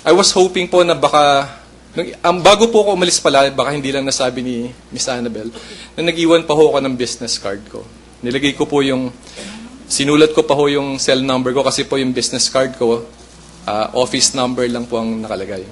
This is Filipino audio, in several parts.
I was hoping po na baka, bago po ako umalis pala, baka hindi lang nasabi ni Miss Annabel, na nag-iwan pa ho ako ng business card ko. Nilagay ko po sinulat ko pa ho yung cell number ko kasi po yung business card ko, office number lang po ang nakalagay.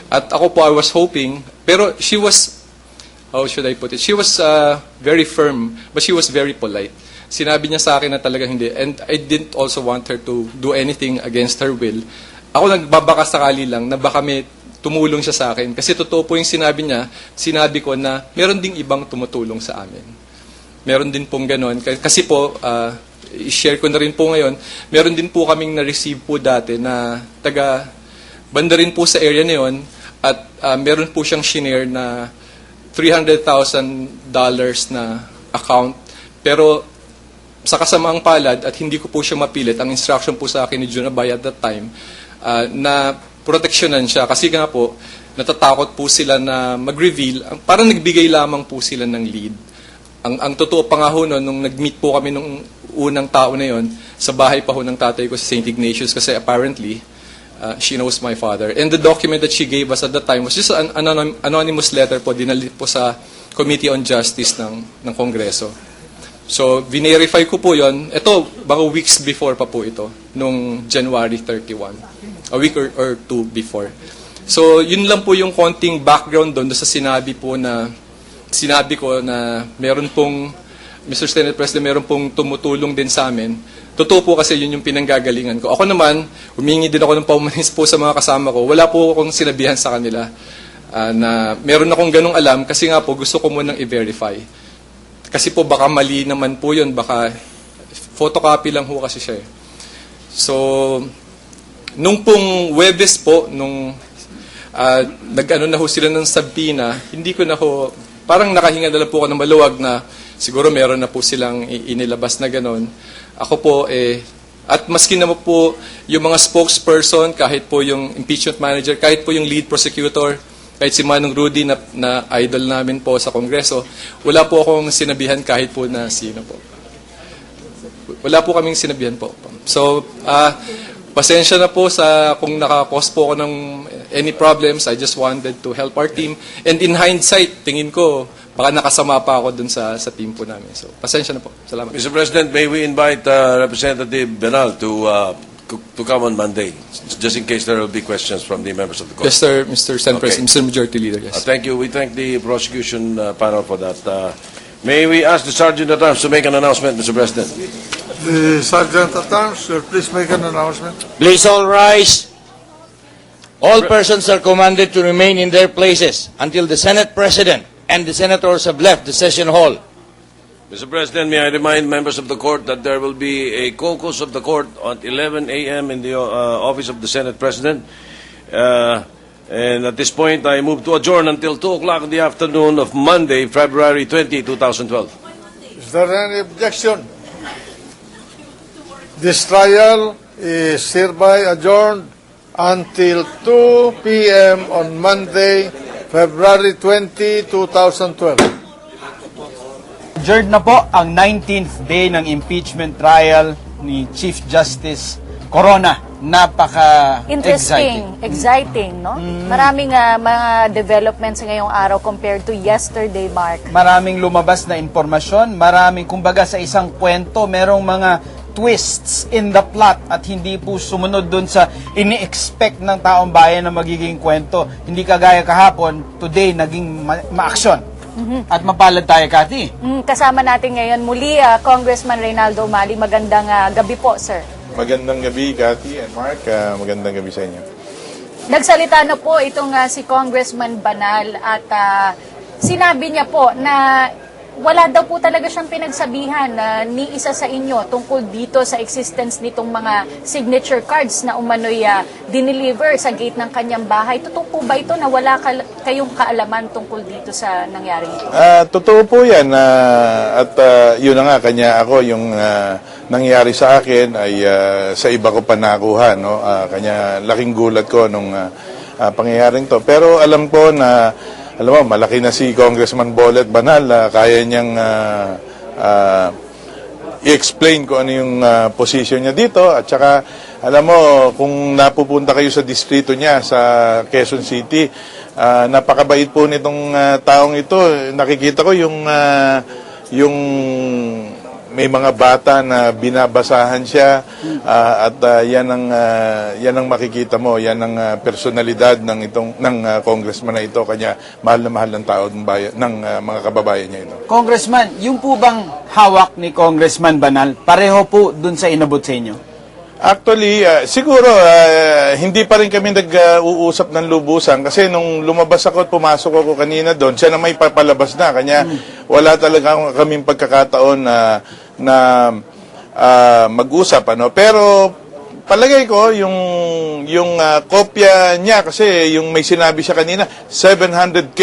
At ako po, I was hoping, pero she was, how should I put it? She was very firm, but she was very polite. Sinabi niya sa akin na talagang hindi. And I didn't also want her to do anything against her will. Ako nagbabaka sakali lang na baka may tumulong siya sa akin. Kasi totoo po yung sinabi niya, sinabi ko na meron ding ibang tumutulong sa amin. Meron din pong ganon. Kasi po, i-share ko na rin po ngayon, meron din po kaming na-receive po dati na banda rin po sa area na yun. At meron po siyang shinare na $300,000 na account. Pero sa kasamaang palad at hindi ko po siya mapilit, ang instruction po sa akin ni Junabay at that time, na proteksyonan siya. Kasi nga po, natatakot po sila na mag-reveal. Parang nagbigay lamang po sila ng lead. Ang totoo pa nga ho noon, nung nag-meet po kami nung unang tao na yon, sa bahay pa ho ng tatay ko sa St. Ignatius kasi apparently, she knows my father. And the document that she gave us at that time was just an anonymous letter po, dinalit po sa Committee on Justice ng Kongreso. So, verify ko po yon. Ito, baka weeks before pa po ito, nung January 31. A week or two before. So, yun lang po yung konting background doon sa sinabi ko na meron pong, Mr. Senate President, meron pong tumutulong din sa amin. Totoo po kasi yun yung pinanggagalingan ko. Ako naman, humingi din ako ng paumanis po sa mga kasama ko. Wala po akong sinabihan sa kanila na meron akong ganong alam kasi nga po gusto ko munang i-verify. Kasi po baka mali naman po yun, baka photocopy lang ho kasi siya. So, nung pong Webes po, nung nag-ano na ho sila ng sabina, hindi ko na ho, parang nakahinga na lang po ako ng maluwag na siguro meron na po silang inilabas na ganon. Ako po, at maski naman po yung mga spokesperson, kahit po yung impeachment manager, kahit po yung lead prosecutor, kahit si Manong Rudy na idol namin po sa Kongreso, wala po akong sinabihan kahit po na sino po. Wala po kaming sinabihan po. So, pasensya na po sa kung nakakos po ako ng any problems. I just wanted to help our team. And in hindsight, tingin ko, baka nakasama pa ako dun sa team po namin. So, pasensya na po. Salamat. Mr. President, may we invite Representative Benal to come on Monday, just in case there will be questions from the members of the court. Yes, sir, Mr. Senate Okay. President, Mr. Majority Leader, yes. Thank you. We thank the prosecution panel for that. May we ask the Sergeant at Arms to make an announcement, Mr. President? The Sergeant at Arms, please make an announcement. Please all rise. All persons are commanded to remain in their places until the Senate President and the Senators have left the session hall. Mr. President, may I remind members of the court that there will be a caucus of the court at 11 a.m. in the office of the Senate President. And at this point, I move to adjourn until 2 o'clock in the afternoon of Monday, February 20, 2012. Is there any objection? This trial is hereby adjourned until 2 p.m. on Monday, February 20, 2012. Adjourned na po ang 19th day ng impeachment trial ni Chief Justice Corona. Interesting, exciting, no? Maraming mga developments ngayong araw compared to yesterday, Mark. Maraming lumabas na impormasyon, maraming, kumbaga sa isang kwento, merong mga twists in the plot at hindi po sumunod dun sa ini-expect ng taong bayan na magiging kwento. Hindi kagaya kahapon, today naging ma-action. At mapalad tayo, Cathy. Kasama natin ngayon muli, Congressman Reynaldo Umali. Magandang gabi po, sir. Magandang gabi, Cathy and Mark. Magandang gabi sa inyo. Nagsalita na po itong si Congressman Banal at sinabi niya po na wala daw po talaga siyang pinagsabihan ni isa sa inyo tungkol dito sa existence nitong mga signature cards na umano'y dineliver sa gate ng kanyang bahay. Totoo po ba ito na wala kayong kaalaman tungkol dito sa nangyari ito? Totoo po yan. At yun na nga, kanya ako, yung nangyari sa akin ay sa iba ko pa nakuha. No? Kanya laking gulat ko nung pangyayaring to. Pero alam ko na alam mo, malaki na si Congressman Bolet Banal, kaya niyang i-explain kung ano yung position niya dito at saka Alam mo, kung napupunta kayo sa distrito niya, sa Quezon City, napakabait po nitong taong ito. Nakikita ko yung may mga bata na binabasahan siya at yan ang makikita mo, yan ang personalidad ng congressman na ito, kanya mahal na mahal ng tao ng mga kababayan niya ito. Congressman, yung po bang hawak ni Congressman Banal, pareho po dun sa inabot sa inyo? Actually, siguro hindi pa rin kami nag-uusap ng lubusan kasi nung lumabas ako at pumasok ako kanina doon, siya na may papalabas na. Kanya wala talaga kaming pagkakataon na mag-usap. Pero palagay ko, yung kopya niya, kasi yung may sinabi siya kanina, 700K.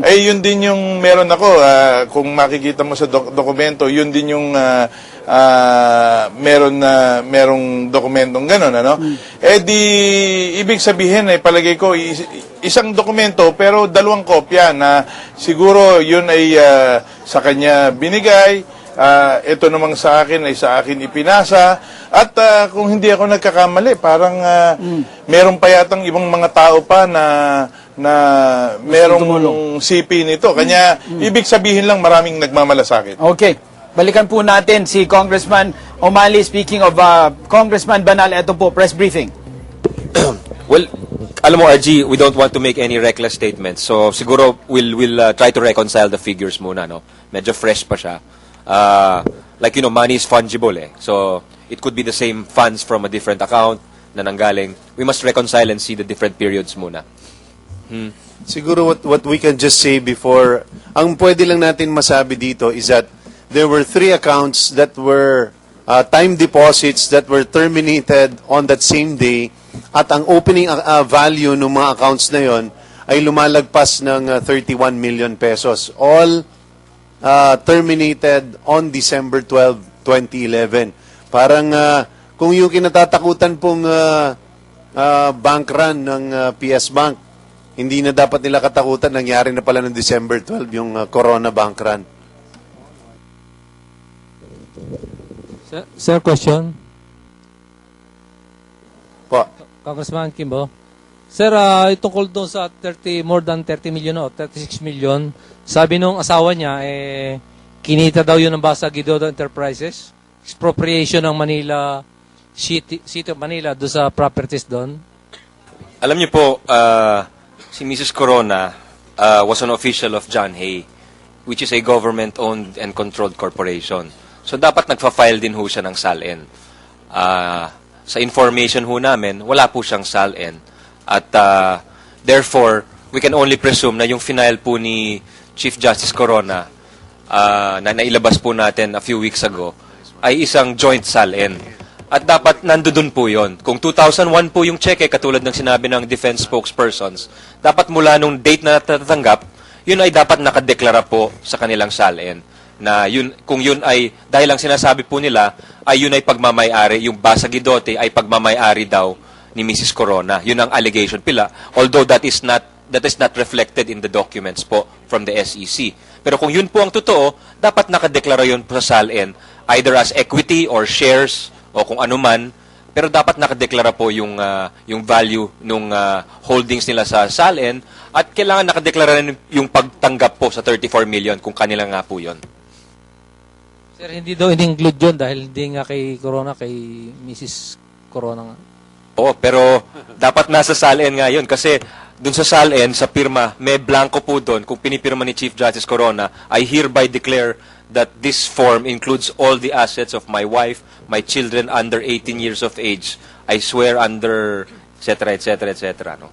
Yun din yung meron ako. Kung makikita mo sa dokumento, yun din yung merong dokumentong gano'n, ibig sabihin, palagay ko, isang dokumento, pero dalawang kopya na siguro yun ay sa kanya binigay, ito namang sa akin ay sa akin ipinasa, at kung hindi ako nagkakamali, parang meron pa yatang ibang mga tao pa na merong CP nito. Kanya, ibig sabihin lang maraming nagmamalasakit. Okay. Balikan po natin si Congressman O'Malley. Speaking of Congressman Banal, ito po, press briefing. Well, alam mo, RG, we don't want to make any reckless statements. So, siguro, we'll try to reconcile the figures muna, no? Medyo fresh pa siya. Like, money is fungible, eh. So, it could be the same funds from a different account na nanggaling. We must reconcile and see the different periods muna. Siguro what we can just say before, ang pwede lang natin masabi dito is that there were 3 accounts that were time deposits that were terminated on that same day, at ang opening value ng mga accounts na yon ay lumalagpas ng 31 million pesos. All terminated on December 12, 2011. Parang kung yung kinatatakutan pong bank run ng PS Bank, hindi na dapat nila katakutan, nangyari na pala ng December 12 yung Corona Bank run. Sir, question. Po. Congressman Kimbo. Sir, tungkol doon sa more than 30 million o 36 million, sabi nung asawa niya, kinita daw yun ng Basag Idodo Enterprises, expropriation ng Manila, City of Manila, doon sa properties doon. Alam niyo po, si Mrs. Corona was an official of John Hay, which is a government-owned and controlled corporation. So, dapat nagfa-file din ho siya ng SALN. Sa information ho namin, wala po siyang SALN. At therefore, we can only presume na yung final po ni Chief Justice Corona na nailabas po natin a few weeks ago ay isang joint SALN. At dapat nandoon po yon. Kung 2001 po yung cheque, katulad ng sinabi ng defense spokespersons, dapat mula nung date na natatanggap, yun ay dapat nakadeklara po sa kanilang SALN. Na yun, kung yun ay, dahil ang sinasabi po nila, ay yun ay pagmamay-ari, yung Basag Idote ay pagmamay-ari daw ni Mrs. Corona. Yun ang allegation pila. Although that is not reflected in the documents po from the SEC. Pero kung yun po ang totoo, dapat nakadeklara yun sa SALN, either as equity or shares o kung ano man, pero dapat nakadeklara po yung value ng holdings nila sa SALN, at kailangan nakadeklara rin yung pagtanggap po sa 34 million kung kanila nga po yun. Sir, hindi daw in-include yun dahil hindi nga kay Corona, kay Mrs. Corona nga. Oo, pero dapat nasa SALN nga yun kasi dun sa SALN, sa pirma, may blanco po dun. Kung pinipirma ni Chief Justice Corona, I hereby declare that this form includes all the assets of my wife, my children under 18 years of age. I swear under, etc., etc., etc. No?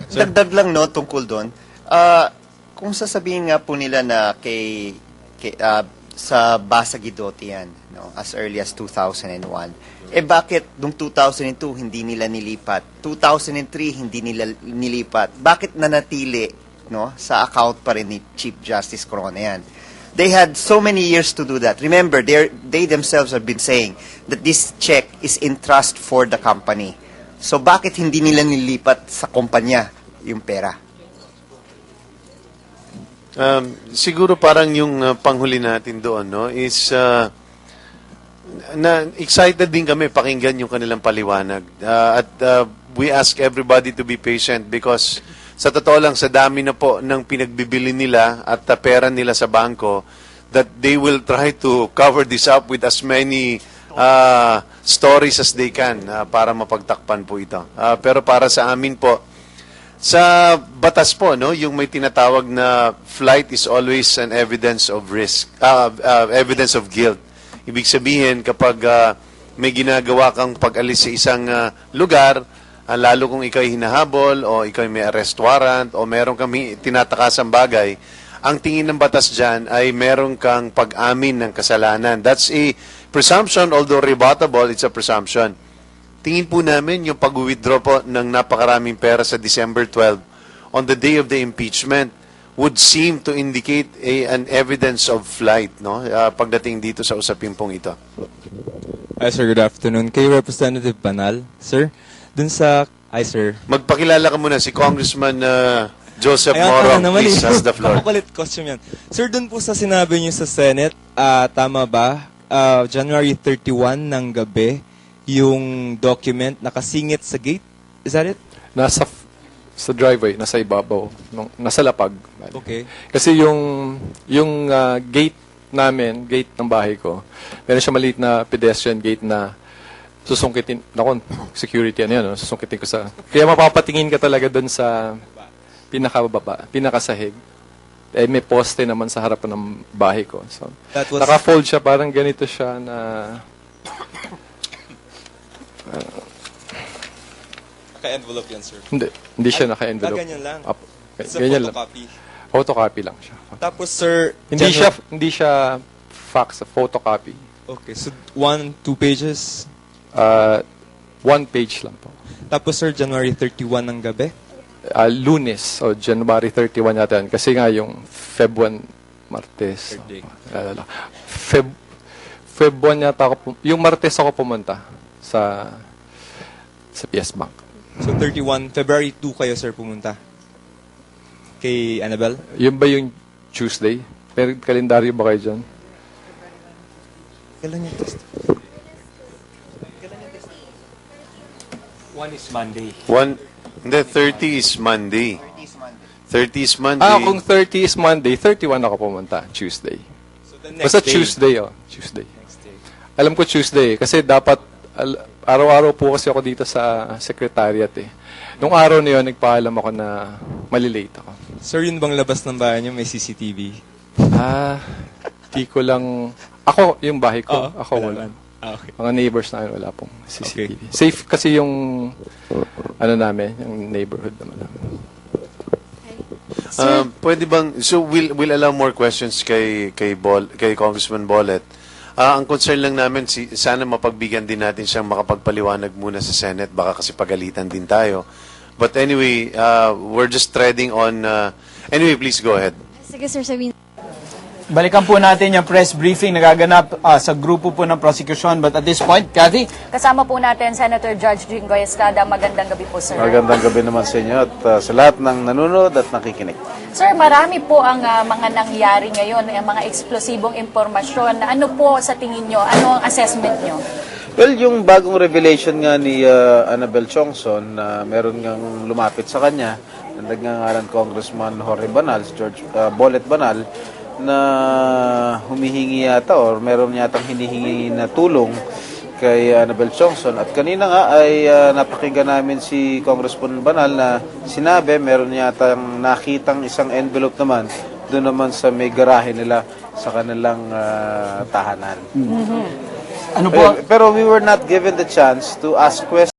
Dagdag lang tungkol doon. Kung sasabihin nga po nila na sa Basag Idote yan, as early as 2001, bakit nung 2002 hindi nila nilipat? 2003 hindi nila nilipat? Bakit nanatili sa account pa rin ni Chief Justice Corona yan? They had so many years to do that. Remember, they themselves have been saying that this check is in trust for the company. So bakit hindi nila nilipat sa kumpanya yung pera? Siguro parang yung panghuli natin doon is excited din kami pakinggan yung kanilang paliwanag. We ask everybody to be patient because sa totoo lang, sa dami na po ng pinagbibili nila at pera nila sa bangko, that they will try to cover this up with as many stories as they can para mapagtakpan po ito. Pero para sa amin po, sa batas po, no, yung may tinatawag na flight is always an evidence of risk, evidence of guilt. Ibig sabihin, kapag may ginagawa kang pag-alis sa isang lugar, lalo kung ikaw ay hinahabol o ikaw ay may arrest warrant o meron kami tinatakasang bagay, ang tingin ng batas dyan ay meron kang pag-amin ng kasalanan. That's a presumption, although rebuttable, it's a presumption. Tingin po namin yung pag-withdraw po ng napakaraming pera sa December 12 on the day of the impeachment would seem to indicate an evidence of flight, no? Pagdating dito sa usapin pong ito. Hi sir, good afternoon. Kay Representative Banal, sir. Dun sa... Hi sir. Magpakilala ka muna si Congressman Joseph Morong. Please, has the floor. Pakulit costume yan. Sir, dun po sa sinabi niyo sa Senate, tama ba? January 31 ng gabi, yung document nakasingit sa gate? Is that it? Sa driveway, nasa ibabaw, nasa lapag. Okay. Kasi yung gate namin, gate ng bahay ko, meron siya maliit na pedestrian gate na susungkitin, security ano yun, susungkitin ko sa, kaya mapapatingin ka talaga doon sa pinakasahig. Eh, may poste naman sa harapan ng bahay ko. So, naka-fold siya, parang ganito siya na, Naka-envelope yan, sir. Hindi siya naka-envelope. Ganyan lang. Sa Ganyan photocopy. Lang. Photocopy lang siya. Tapos, sir... Hindi siya fax, photocopy. Okay, so 1, 2 pages? 1 page lang po. Tapos, sir, January 31 ng gabi? Lunes, o January 31 yata yan. Kasi nga yung Feb 1, Martes. Feb 1 yata ako, yung Martes ako pumunta sa PS Bank. So, 31, February 2 kayo, sir, pumunta? Kay Annabel? Yun ba yung Tuesday? May kalendaryo ba kayo dyan? Kailan yung test? 1 is Monday. 30 is Monday. 30 is Monday. Kung 30 is Monday, 31 ako pumunta, Tuesday. So, the next Basta day. Tuesday, Tuesday. Alam ko Tuesday, kasi dapat, araw-araw po kasi ako dito sa secretariat eh. Nung araw na yun, nagpaalam ako na malilate ako. Sir, yun bang labas ng bahay niyo may CCTV? Di ko lang, ako, yung bahay ko, ako wala. Okay. Mga neighbors namin wala pong CCTV. Okay. Safe kasi yung, namin, yung neighborhood naman namin. Pwede bang, so we'll allow more questions kay Congressman Bolet. Ang concern lang namin, sana mapagbigyan din natin siyang makapagpaliwanag muna sa Senate, baka kasi pagalitan din tayo. But anyway, we're just treading on, anyway, please go ahead. Sige sir, sabihin. Balikan po natin yung press briefing na gaganap sa grupo po ng prosecution. But at this point, Cathy? Kasama po natin Senator Judge Jinggoy Estrada. Magandang gabi po, sir. Magandang gabi naman sa inyo at sa lahat ng nanonood at nakikinig. Sir, marami po ang mga nangyari ngayon, ang mga eksplosibong impormasyon. Ano po sa tingin nyo? Ano ang assessment nyo? Well, yung bagong revelation nga ni Annabel Chongson na meron ngang lumapit sa kanya, na nagngangalan Congressman Jorge Banal, George Bolet Banal, na humihingi yata or meron yatang hinihingi na tulong kay Annabel Chongson. At kanina nga ay napakinggan namin si Congressman Banal na sinabi meron yatang nakitang isang envelope naman doon naman sa may garahe nila sa kanilang tahanan. Ano po? Pero we were not given the chance to ask questions.